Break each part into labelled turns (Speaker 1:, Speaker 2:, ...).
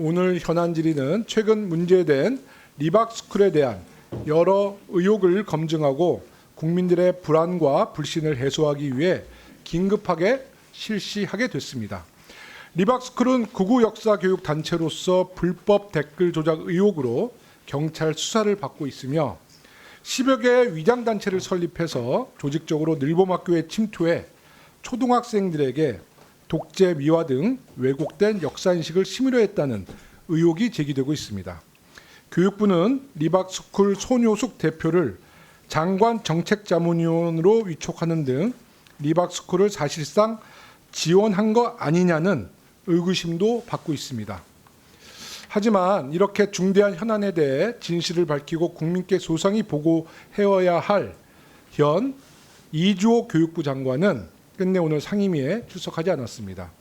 Speaker 1: 오늘 현안 질의는 최근 문제된 리박스쿨에 대한 여러 의혹을 검증하고 국민들의 불안과 불신을 해소하기 위해 긴급하게 실시하게 됐습니다. 리박스쿨은 극우 역사 교육 단체로서 불법 댓글 조작 의혹으로 경찰 수사를 받고 있으며 10여 개의 위장 단체를 설립해서 조직적으로 늘봄학교에 침투해 초등학생들에게 독재 미화 등 왜곡된 역사인식을 심으려 했다는 의혹이 제기되고 있습니다. 교육부는 리박스쿨 손효숙 대표를 장관 정책자문위원으로 위촉하는 등 리박스쿨을 사실상 지원한 거 아니냐는 의구심도 받고 있습니다. 하지만 이렇게 중대한 현안에 대해 진실을 밝히고 국민께 소상히 보고해야 할 현 이주호 교육부 장관은 끝내 오늘 상임위에 출석하지 않았습니다.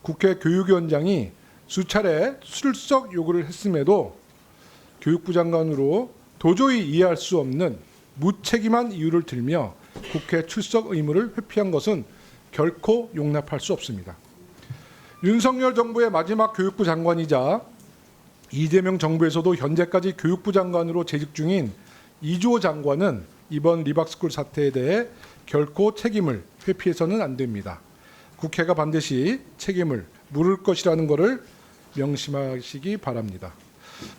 Speaker 1: 국회 교육위원장이 수차례 출석 요구를 했음에도 교육부 장관으로 도저히 이해할 수 없는 무책임한 이유를 들며 국회 출석 의무를 회피한 것은 결코 용납할 수 없습니다. 윤석열 정부의 마지막 교육부 장관이자 이재명 정부에서도 현재까지 교육부 장관으로 재직 중인 이주호 장관은 이번 리박스쿨 사태에 대해 결코 책임을 회피해서는 안 됩니다. 국회가 반드시 책임을 물을 것이라는 것을 명심하시기 바랍니다.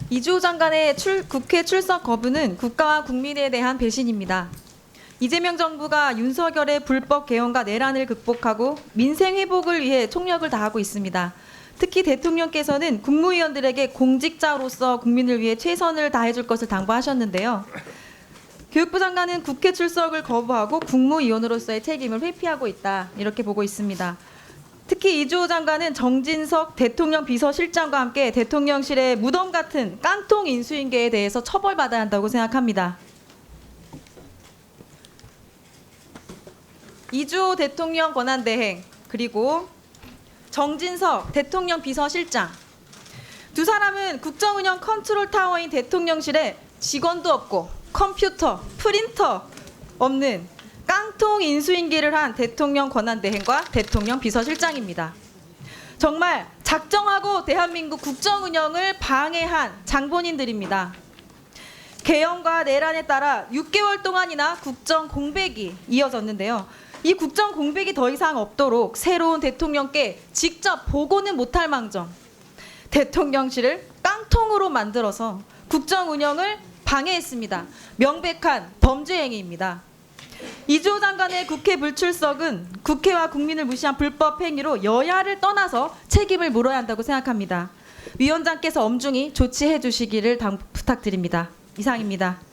Speaker 2: 이주호 장관의 국회 출석 거부는 국가와 국민에 대한 배신입니다. 이재명 정부가 윤석열의 불법 개헌과 내란을 극복하고 민생 회복을 위해 총력을 다하고 있습니다. 특히 대통령께서는 국무위원들에게 공직자로서 국민을 위해 최선을 다해줄 것을 당부하셨는데요. 교육부 장관은 국회 출석을 거부하고 국무위원으로서의 책임을 회피하고 있다, 이렇게 보고 있습니다. 특히 이주호 장관은 정진석 대통령 비서실장과 함께 대통령실의 무덤 같은 깡통 인수인계에 대해서 처벌받아야 한다고 생각합니다. 이주호 대통령 권한대행 그리고 정진석 대통령 비서실장 두 사람은 국정운영 컨트롤타워인 대통령실에 직원도 없고 컴퓨터, 프린터 없는 깡통 인수인계를 한 대통령 권한대행과 대통령 비서실장입니다. 정말 작정하고 대한민국 국정운영을 방해한 장본인들입니다. 개헌과 내란에 따라 6개월 동안이나 국정 공백이 이어졌는데요. 이 국정 공백이 더 이상 없도록 새로운 대통령께 직접 보고는 못할 망정 대통령실을 깡통으로 만들어서 국정 운영을 방해했습니다. 명백한 범죄 행위입니다. 이주호 장관의 국회 불출석은 국회와 국민을 무시한 불법 행위로 여야를 떠나서 책임을 물어야 한다고 생각합니다. 위원장께서 엄중히 조치해 주시기를 부탁드립니다. 이상입니다.